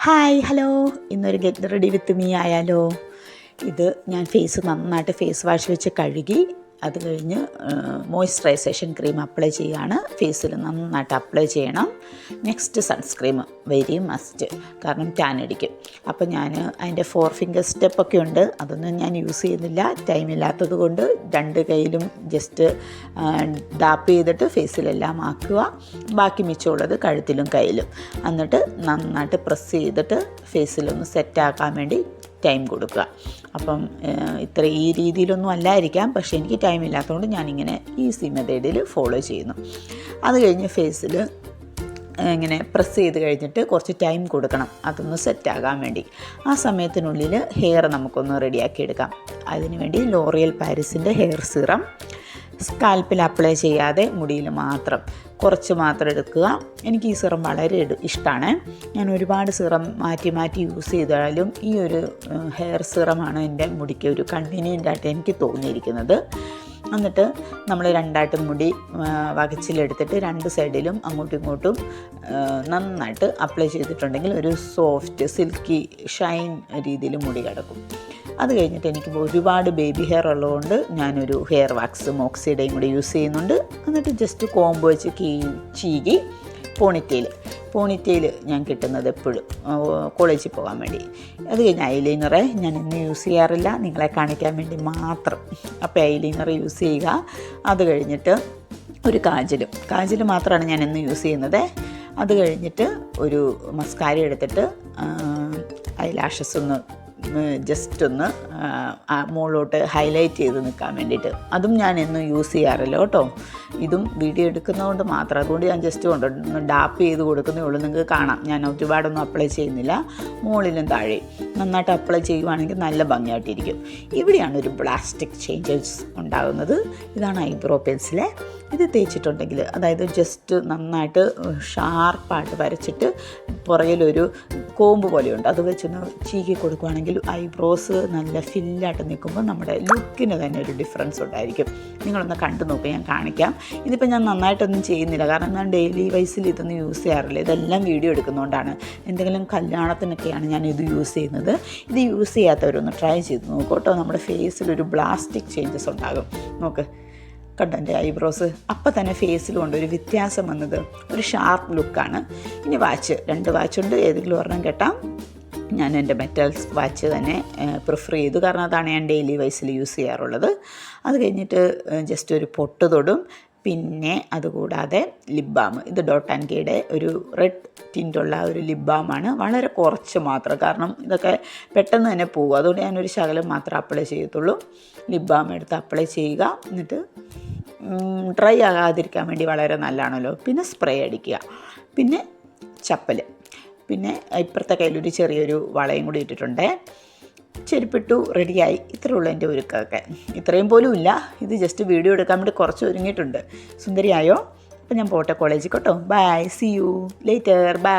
Hi hello, ഇന്നൊരു get ready with me ആയാലോ. ഇത് ഞാൻ നന്നായിട്ട് ഫേസ് വാഷ് വെച്ച് കഴുകി അത് കഴിഞ്ഞ് മോയ്സ്ചറൈസേഷൻ ക്രീം അപ്ലൈ ചെയ്യുകയാണ്. ഫേസിൽ നന്നായിട്ട് അപ്ലൈ ചെയ്യണം. നെക്സ്റ്റ് സൺസ്ക്രീം വെരി മസ്റ്റ്, കാരണം ടാൻ അടിക്കും. അപ്പോൾ ഞാൻ അതിൻ്റെ 4 ഫിംഗർ സ്റ്റെപ്പൊക്കെ ഉണ്ട്, അതൊന്നും ഞാൻ യൂസ് ചെയ്യുന്നില്ല. ടൈം ഇല്ലാത്തത് കൊണ്ട് 2 കൈയിലും ജസ്റ്റ് ഡാപ്പ് ചെയ്തിട്ട് ഫേസിലെല്ലാം ആക്കുക. ബാക്കി മിച്ചമുള്ളത് കഴുത്തിലും കയ്യിലും. എന്നിട്ട് നന്നായിട്ട് പ്രസ് ചെയ്തിട്ട് ഫേസിലൊന്ന് സെറ്റാക്കാൻ വേണ്ടി ടൈം കൊടുക്കുക. അപ്പം ഈ രീതിയിലൊന്നും അല്ലായിരിക്കാം, പക്ഷേ എനിക്ക് ടൈം ഇല്ലാത്തതുകൊണ്ട് ഞാനിങ്ങനെ ഈസി മെത്തേഡിൽ ഫോളോ ചെയ്യുന്നു. അത് കഴിഞ്ഞ് ഫേസിൽ ഇങ്ങനെ പ്രസ് ചെയ്ത് കഴിഞ്ഞിട്ട് കുറച്ച് ടൈം കൊടുക്കണം, അതൊന്ന് സെറ്റാകാൻ വേണ്ടി. ആ സമയത്തിനുള്ളിൽ ഹെയർ നമുക്കൊന്ന് റെഡിയാക്കി എടുക്കാം. അതിനുവേണ്ടി ലോറിയൽ പാരിസിൻ്റെ ഹെയർ സിറം സ്കാൽപ്പിൽ അപ്ലൈ ചെയ്യാതെ മുടിയിൽ കുറച്ച് മാത്രം എടുക്കുക. എനിക്ക് ഈ സിറം വളരെ ഇഷ്ടമാണ്. ഞാൻ ഒരുപാട് സിറം മാറ്റി യൂസ് ചെയ്താലും ഈ ഒരു ഹെയർ സിറമാണ് എൻ്റെ മുടിക്ക് ഒരു കൺവീനിയൻ്റ് ആയിട്ട് എനിക്ക് തോന്നിയിരിക്കുന്നത്. എന്നിട്ട് നമ്മൾ 2 മുടി വകച്ചിലെടുത്തിട്ട് 2 സൈഡിലും അങ്ങോട്ടും ഇങ്ങോട്ടും നന്നായിട്ട് അപ്ലൈ ചെയ്തിട്ടുണ്ടെങ്കിൽ ഒരു സോഫ്റ്റ് സിൽക്കി ഷൈൻ രീതിയിൽ മുടി കിടക്കും. അത് കഴിഞ്ഞിട്ട് എനിക്ക് ഒരുപാട് ബേബി ഹെയർ ഉള്ളതുകൊണ്ട് ഞാനൊരു ഹെയർ വാക്സ് മോക്സിയുടെയും കൂടി യൂസ് ചെയ്യുന്നുണ്ട്. എന്നിട്ട് ജസ്റ്റ് കോമ്പ് വെച്ച് ചീകി പോണിറ്റെയിൽ ഞാൻ കിട്ടുന്നത് എപ്പോഴും കോളേജിൽ പോകാൻ വേണ്ടി. അത് കഴിഞ്ഞ് ഐലൈനറെ ഞാൻ ഇന്ന് യൂസ് ചെയ്യാറില്ല, നിങ്ങളെ കാണിക്കാൻ വേണ്ടി മാത്രം. അപ്പോൾ ഐലൈനർ യൂസ് ചെയ്യുക. അത് കഴിഞ്ഞിട്ട് ഒരു കാജൽ മാത്രമാണ് ഞാൻ ഇന്ന് യൂസ് ചെയ്യുന്നത്. അത് കഴിഞ്ഞിട്ട് ഒരു മസ്കാര എടുത്തിട്ട് ഐലാഷസ് ഒന്ന് ജസ്റ്റ് ഒന്ന് മുകളിലോട്ട് ഹൈലൈറ്റ് ചെയ്ത് നിൽക്കാൻ വേണ്ടിയിട്ട്. അതും ഞാൻ എന്നും യൂസ് ചെയ്യാറില്ല കേട്ടോ. ഇതും വീഡിയോ എടുക്കുന്നതുകൊണ്ട് മാത്രം, അതുകൊണ്ട് ഞാൻ ജസ്റ്റ് കൊണ്ടൊന്ന് ഡാപ്പ് ചെയ്ത് കൊടുക്കുന്നേ ഉള്ളൂ. നിങ്ങൾക്ക് കാണാം, ഞാൻ ഒരുപാടൊന്നും അപ്ലൈ ചെയ്യുന്നില്ല. മുകളിലും താഴെയും നന്നായിട്ട് അപ്ലൈ ചെയ്യുവാണെങ്കിൽ നല്ല ഭംഗിയായിട്ടിരിക്കും. ഇവിടെയാണ് ഒരു പ്ലാസ്റ്റിക് ചേഞ്ചസ് ഉണ്ടാകുന്നത്. ഇതാണ് ഐബ്രോ പെൻസിൽ. ഇത് തേച്ചിട്ടുണ്ടെങ്കിൽ, അതായത് ജസ്റ്റ് നന്നായിട്ട് ഷാർപ്പായിട്ട് വരച്ചിട്ട് പുറകിലൊരു കോമ്പ് പോലെയുണ്ട്, അത് വെച്ചൊന്ന് ചീകി കൊടുക്കുകയാണെങ്കിൽ ഐബ്രോസ് നല്ല ഫില്ലായിട്ട് നിൽക്കുമ്പോൾ നമ്മുടെ ലുക്കിന് തന്നെ ഒരു ഡിഫറൻസ് ഉണ്ടായിരിക്കും. നിങ്ങളൊന്ന് കണ്ടു നോക്കുക, ഞാൻ കാണിക്കാം. ഇതിപ്പോൾ ഞാൻ നന്നായിട്ടൊന്നും ചെയ്യുന്നില്ല, കാരണം ഞാൻ ഡെയിലി വൈസിൽ ഇതൊന്നും യൂസ് ചെയ്യാറില്ല. ഇതെല്ലാം വീഡിയോ എടുക്കുന്നതുകൊണ്ടാണ്. എന്തെങ്കിലും കല്യാണത്തിനൊക്കെയാണ് ഞാൻ ഇത് യൂസ് ചെയ്യുന്നത്. ഇത് യൂസ് ചെയ്യാത്തവരൊന്ന് ട്രൈ ചെയ്ത് നോക്കൂ കേട്ടോ. നമ്മുടെ ഫേസിലൊരു പ്ലാസ്റ്റിക് ചേഞ്ചസ് ഉണ്ടാകും. നോക്ക്, കണ്ടോ എൻ്റെ ഐബ്രോസ്? അപ്പം തന്നെ ഫേസിലും ഒരു വ്യത്യാസം വന്നത്, ഒരു ഷാർപ്പ് ലുക്കാണ്. ഇനി 2 വാച്ചുണ്ട്, ഏതെങ്കിലും ഒരെണ്ണം കെട്ടാം. ഞാൻ എൻ്റെ മെറ്റൽസ് വാച്ച് തന്നെ പ്രിഫർ ചെയ്തു, കാരണം അതാണ് ഞാൻ ഡെയിലി വൈസിൽ യൂസ് ചെയ്യാറുള്ളത്. അത് കഴിഞ്ഞിട്ട് ജസ്റ്റ് ഒരു പൊട്ട് തൊടും. പിന്നെ അതുകൂടാതെ ലിപ് ബാം. ഇത് ഡോട്ട് ആൻഡ് കെയുടെ ഒരു റെഡ് ടിൻ്റുള്ള ഒരു ലിപ് ബാമാണ്. വളരെ കുറച്ച് മാത്രം, കാരണം ഇതൊക്കെ പെട്ടെന്ന് തന്നെ പോകും. അതുകൊണ്ട് ഞാനൊരു ശകലം മാത്രം അപ്ലൈ ചെയ്യത്തുള്ളൂ. ലിപ് ബാം എടുത്ത് അപ്ലൈ ചെയ്യുക. എന്നിട്ട് ഡ്രൈ ആകാതിരിക്കാൻ വേണ്ടി വളരെ നല്ലതാണല്ലോ. പിന്നെ സ്പ്രേ അടിക്കുക. പിന്നെ ചപ്പൽ. പിന്നെ ഇപ്പുറത്തെ കയ്യിലൊരു ചെറിയൊരു വളയും കൂടി ഇട്ടിട്ടുണ്ട്. ചെരുപ്പിട്ടു, റെഡിയായി. ഇത്രയേ ഉള്ളൂ എൻ്റെ ഒരുക്കമൊക്കെ. ഇത്രയും പോലും ഇല്ല, ഇത് ജസ്റ്റ് വീഡിയോ എടുക്കാൻ വേണ്ടി കുറച്ച് ഒരുങ്ങിയിട്ടുണ്ട്. സുന്ദരിയായോ? അപ്പോൾ ഞാൻ പോട്ടെ കോളേജിൽ കേട്ടോ. Bye, see you later, by.